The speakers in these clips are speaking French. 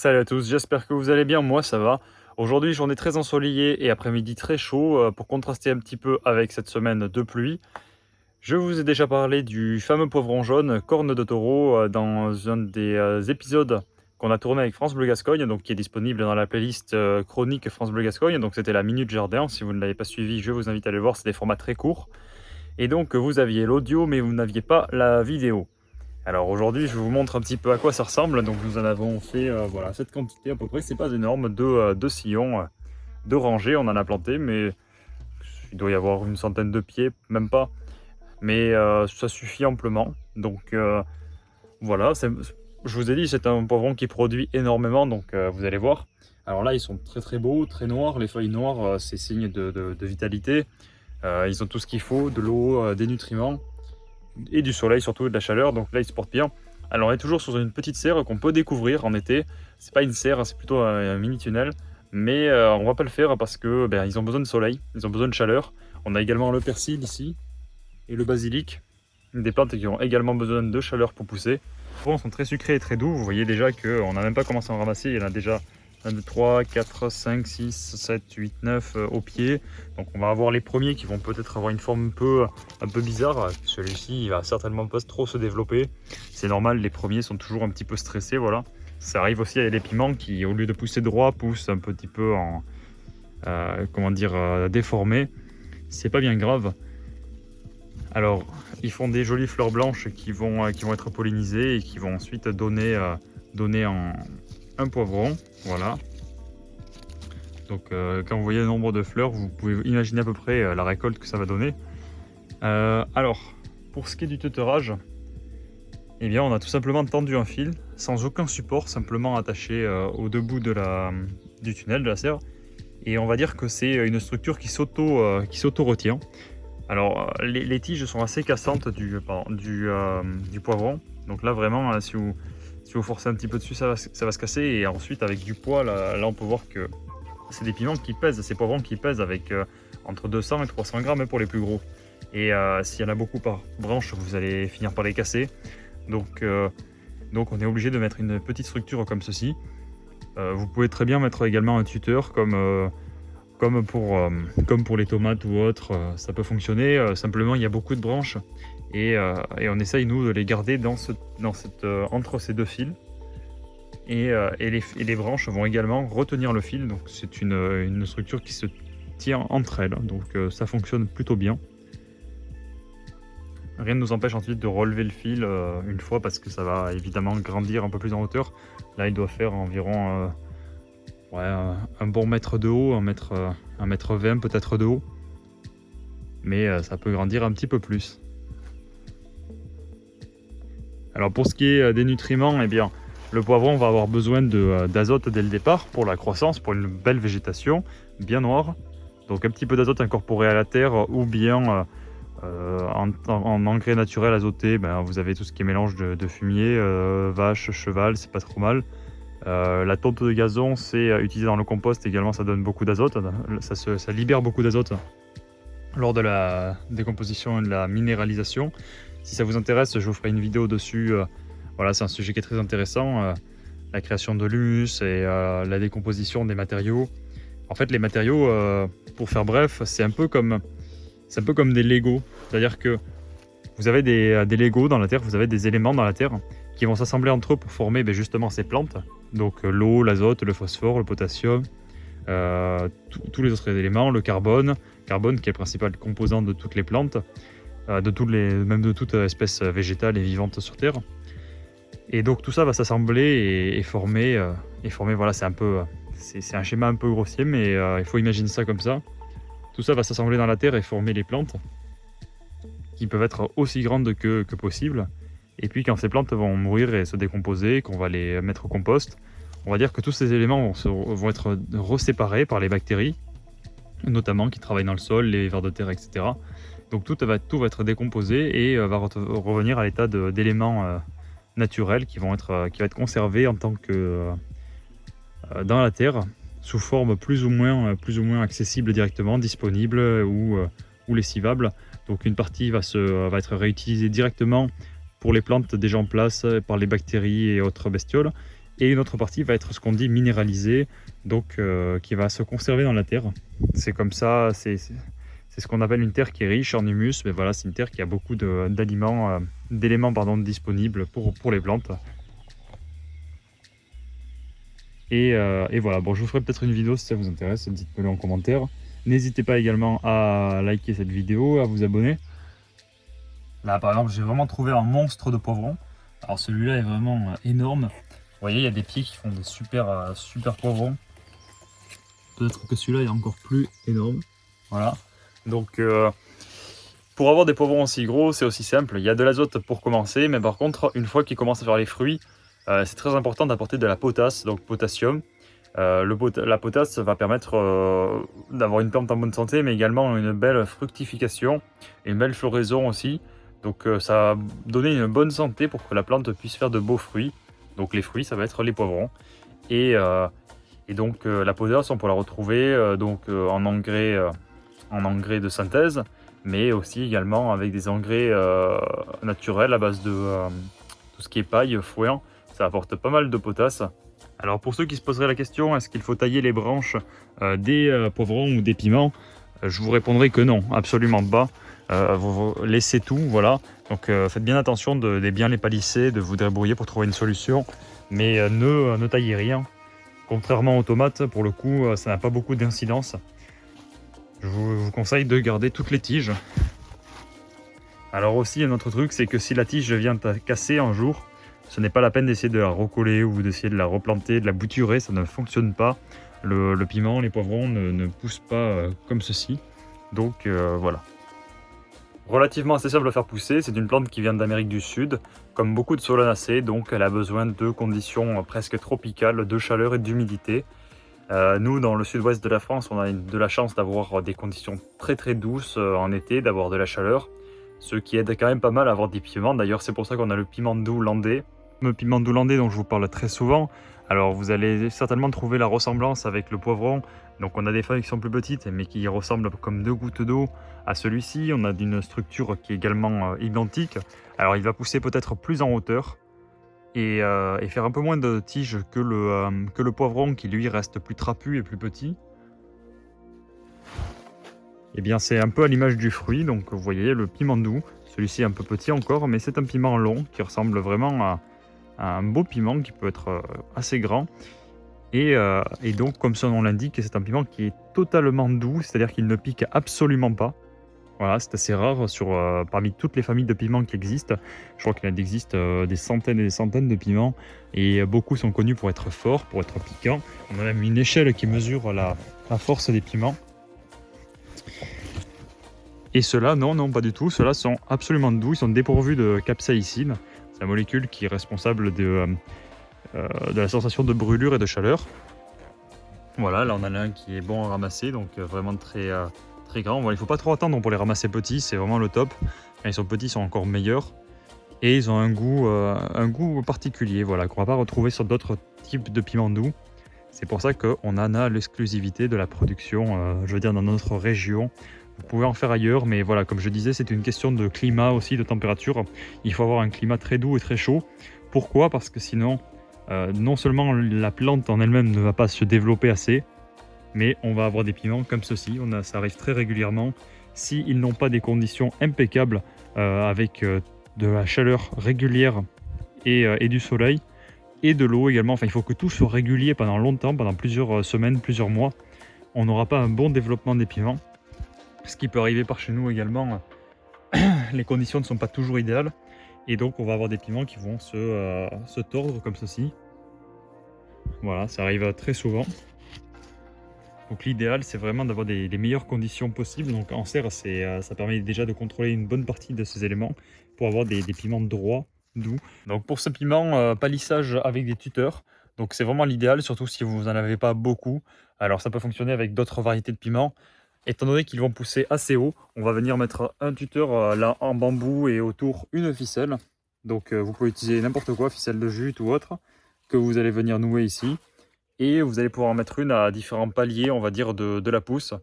Salut à tous, j'espère que vous allez bien, moi ça va. Aujourd'hui, journée très ensoleillée et après-midi très chaud pour contraster un petit peu avec cette semaine de pluie. Je vous ai déjà parlé du fameux poivron jaune, corne de taureau, dans un des épisodes qu'on a tourné avec France Bleu Gascogne, donc qui est disponible dans la playlist chronique France Bleu Gascogne. Donc c'était la Minute Jardin. Si vous ne l'avez pas suivi, je vous invite à aller le voir, c'est des formats très courts. Et donc vous aviez l'audio, mais vous n'aviez pas la vidéo. Alors aujourd'hui, je vous montre un petit peu à quoi ça ressemble. Donc nous en avons fait voilà, cette quantité à peu près, c'est pas énorme, deux sillons, deux rangées, on en a planté, mais il doit y avoir une centaine de pieds, même pas. Mais ça suffit amplement. Donc voilà, je vous ai dit, c'est un poivron qui produit énormément, donc vous allez voir. Alors là, ils sont très très beaux, très noirs. Les feuilles noires, c'est signe de vitalité. Ils ont tout ce qu'il faut, de l'eau, des nutriments et du soleil, surtout de la chaleur. Donc là, ils se portent bien. Alors on est toujours sur une petite serre qu'on peut découvrir en été. C'est pas une serre, c'est plutôt un mini tunnel. Mais on va pas le faire parce que ils ont besoin de soleil, ils ont besoin de chaleur. On a également le persil ici et le basilic, des plantes qui ont également besoin de chaleur pour pousser. Les poivrons sont très sucrés et très doux. Vous voyez déjà qu'on n'a même pas commencé à en ramasser. Il y en a déjà 1, 2, 3, 4, 5, 6, 7, 8, 9 au pied. Donc on va avoir les premiers qui vont peut-être avoir une forme un peu bizarre. Celui-ci, il va certainement pas trop se développer. C'est normal, les premiers sont toujours un petit peu stressés, voilà. Ça arrive aussi à les piments qui, au lieu de pousser droit, poussent un petit peu en, déformé. C'est pas bien grave. Alors, ils font des jolies fleurs blanches qui vont être pollinisées et qui vont ensuite donner un poivron. Voilà. Donc, quand vous voyez le nombre de fleurs, vous pouvez imaginer à peu près la récolte que ça va donner. Alors, pour ce qui est du tutorage, eh bien, on a tout simplement tendu un fil sans aucun support, simplement attaché aux deux bouts du tunnel, de la serre. Et on va dire que c'est une structure qui s'auto-retient. Alors, les tiges sont assez cassantes du poivron. Donc là, vraiment, si vous forcez un petit peu dessus, ça va se casser. Et ensuite, avec du poids, là on peut voir que c'est des piments qui pèsent, ces poivrons qui pèsent avec entre 200 et 300 grammes pour les plus gros. Et s'il y en a beaucoup par branche, vous allez finir par les casser. Donc on est obligé de mettre une petite structure comme ceci. Vous pouvez très bien mettre également un tuteur comme pour les tomates ou autres, ça peut fonctionner. Simplement, il y a beaucoup de branches et on essaye, nous, de les garder entre ces deux fils. Et les branches vont également retenir le fil. Donc, c'est une structure qui se tient entre elles. Donc, ça fonctionne plutôt bien. Rien ne nous empêche ensuite de relever le fil une fois parce que ça va évidemment grandir un peu plus en hauteur. Là, il doit faire environ... un bon mètre de haut, 1,20 m peut-être de haut. Mais ça peut grandir un petit peu plus. Alors pour ce qui est des nutriments, eh bien, le poivron va avoir besoin d'azote dès le départ pour la croissance, pour une belle végétation bien noire. Donc un petit peu d'azote incorporé à la terre ou bien en engrais naturel azoté, vous avez tout ce qui est mélange de fumier, vache, cheval, c'est pas trop mal. La tonte de gazon, c'est utilisé dans le compost également, ça donne beaucoup d'azote, ça libère beaucoup d'azote lors de la décomposition et de la minéralisation. Si ça vous intéresse, je vous ferai une vidéo dessus. Voilà, c'est un sujet qui est très intéressant, la création de l'humus et la décomposition des matériaux. En fait, les matériaux, pour faire bref, c'est un peu comme des Lego, c'est-à-dire que vous avez des Lego dans la terre, vous avez des éléments dans la terre qui vont s'assembler entre eux pour former justement ces plantes. Donc l'eau, l'azote, le phosphore, le potassium, tous les autres éléments, le carbone qui est le principal composant de toutes les plantes, même de toute espèce végétale et vivante sur Terre. Et donc tout ça va s'assembler et former, voilà, c'est un schéma un peu grossier, mais il faut imaginer ça comme ça. Tout ça va s'assembler dans la terre et former les plantes, qui peuvent être aussi grandes que possible. Et puis quand ces plantes vont mourir et se décomposer, qu'on va les mettre au compost, on va dire que tous ces éléments vont être reséparés par les bactéries, notamment qui travaillent dans le sol, les vers de terre, etc. Donc tout va être décomposé et va revenir à l'état d'éléments naturels qui va être conservés en tant que dans la terre, sous forme plus ou moins accessible directement, disponible ou lessivable. Donc une partie va être réutilisée directement pour les plantes déjà en place par les bactéries et autres bestioles. Et une autre partie va être ce qu'on dit minéralisée, donc qui va se conserver dans la terre. C'est comme ça, c'est ce qu'on appelle une terre qui est riche en humus, mais voilà, c'est une terre qui a beaucoup d'éléments disponibles pour les plantes. Et voilà, bon, je vous ferai peut-être une vidéo si ça vous intéresse, dites-le en commentaire. N'hésitez pas également à liker cette vidéo, à vous abonner. Là, par exemple, j'ai vraiment trouvé un monstre de poivron. Alors celui-là est vraiment énorme. Vous voyez, il y a des pieds qui font des super poivrons. Peut-être que celui-là est encore plus énorme. Voilà. Donc, pour avoir des poivrons aussi gros, c'est aussi simple. Il y a de l'azote pour commencer, mais par contre, une fois qu'ils commencent à faire les fruits, c'est très important d'apporter de la potasse, donc potassium. La potasse va permettre d'avoir une plante en bonne santé, mais également une belle fructification et une belle floraison aussi. Donc ça va donner une bonne santé pour que la plante puisse faire de beaux fruits. Donc les fruits, ça va être les poivrons. Et donc la potasse, on peut la retrouver en engrais de synthèse, mais aussi également avec des engrais naturels à base de tout ce qui est paille, foin. Ça apporte pas mal de potasse. Alors pour ceux qui se poseraient la question, est-ce qu'il faut tailler les branches des poivrons ou des piments, je vous répondrai que non, absolument pas. Vous laissez tout, voilà. Donc faites bien attention de bien les palisser, de vous débrouiller pour trouver une solution, mais ne taillez rien. Contrairement aux tomates, pour le coup, ça n'a pas beaucoup d'incidence. Je vous conseille de garder toutes les tiges. Alors aussi, un autre truc, c'est que si la tige vient à casser un jour, ce n'est pas la peine d'essayer de la recoller ou d'essayer de la replanter, de la bouturer, ça ne fonctionne pas. Le piment, les poivrons ne poussent pas comme ceci. Donc voilà. Relativement assez simple à faire pousser, c'est une plante qui vient d'Amérique du Sud, comme beaucoup de solanacées, donc elle a besoin de conditions presque tropicales, de chaleur et d'humidité. Nous, dans le sud-ouest de la France, on a de la chance d'avoir des conditions très très douces en été, d'avoir de la chaleur, ce qui aide quand même pas mal à avoir des piments. D'ailleurs, c'est pour ça qu'on a le piment doux landais. Le piment doux landais dont je vous parle très souvent. Alors, vous allez certainement trouver la ressemblance avec le poivron. Donc, on a des feuilles qui sont plus petites, mais qui ressemblent comme 2 gouttes d'eau à celui-ci. On a une structure qui est également identique. Alors, il va pousser peut-être plus en hauteur et faire un peu moins de tiges que le poivron qui lui reste plus trapu et plus petit. Et bien c'est un peu à l'image du fruit, donc vous voyez le piment doux, celui-ci est un peu petit encore, mais c'est un piment long qui ressemble vraiment à un beau piment qui peut être assez grand. Et donc comme son nom l'indique, c'est un piment qui est totalement doux, c'est-à-dire qu'il ne pique absolument pas. Voilà, c'est assez rare parmi toutes les familles de piments qui existent. Je crois qu'il existe des centaines et des centaines de piments et beaucoup sont connus pour être forts, pour être piquants. On a même une échelle qui mesure la force des piments. Et ceux-là, non, pas du tout. Ceux-là sont absolument doux, ils sont dépourvus de capsaïcine. C'est la molécule qui est responsable de la sensation de brûlure et de chaleur. Voilà, là on en a un qui est bon à ramasser, donc vraiment très grand. Bon, il ne faut pas trop attendre pour les ramasser petits, c'est vraiment le top. Quand ils sont petits, ils sont encore meilleurs. Et ils ont un goût particulier, voilà, qu'on ne va pas retrouver sur d'autres types de piments doux. C'est pour ça qu'on en a l'exclusivité de la production, je veux dire, dans notre région. Vous pouvez en faire ailleurs, mais voilà, comme je disais, c'est une question de climat aussi, de température. Il faut avoir un climat très doux et très chaud. Pourquoi? Parce que sinon, non seulement la plante en elle-même ne va pas se développer assez, mais on va avoir des piments comme ceci. Ça arrive très régulièrement. S'ils n'ont pas des conditions impeccables avec de la chaleur régulière et du soleil, et de l'eau également, enfin il faut que tout soit régulier pendant longtemps, pendant plusieurs semaines, plusieurs mois. On n'aura pas un bon développement des piments. Ce qui peut arriver par chez nous également, les conditions ne sont pas toujours idéales. Et donc on va avoir des piments qui vont se tordre comme ceci. Voilà, ça arrive très souvent. Donc l'idéal, c'est vraiment d'avoir les meilleures conditions possibles. Donc en serre, ça permet déjà de contrôler une bonne partie de ces éléments pour avoir des piments droits, doux. Donc pour ce piment, palissage avec des tuteurs. Donc c'est vraiment l'idéal, surtout si vous n'en avez pas beaucoup. Alors ça peut fonctionner avec d'autres variétés de piments. Étant donné qu'ils vont pousser assez haut, on va venir mettre un tuteur là en bambou et autour une ficelle. Donc vous pouvez utiliser n'importe quoi, ficelle de jute ou autre, que vous allez venir nouer ici. Et vous allez pouvoir en mettre une à différents paliers, on va dire, de la pousse.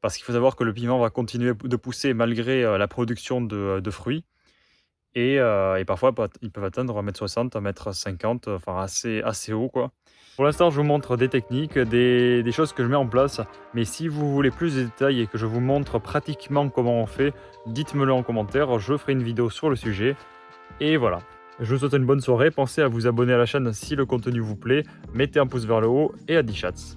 Parce qu'il faut savoir que le piment va continuer de pousser malgré la production de fruits. Et parfois, ils peuvent atteindre 1,60 m, 1,50 m, enfin assez haut, quoi. Pour l'instant, je vous montre des techniques, des choses que je mets en place. Mais si vous voulez plus de détails et que je vous montre pratiquement comment on fait, dites-me-le en commentaire, je ferai une vidéo sur le sujet. Et voilà. Je vous souhaite une bonne soirée. Pensez à vous abonner à la chaîne si le contenu vous plaît. Mettez un pouce vers le haut et à 10 chats.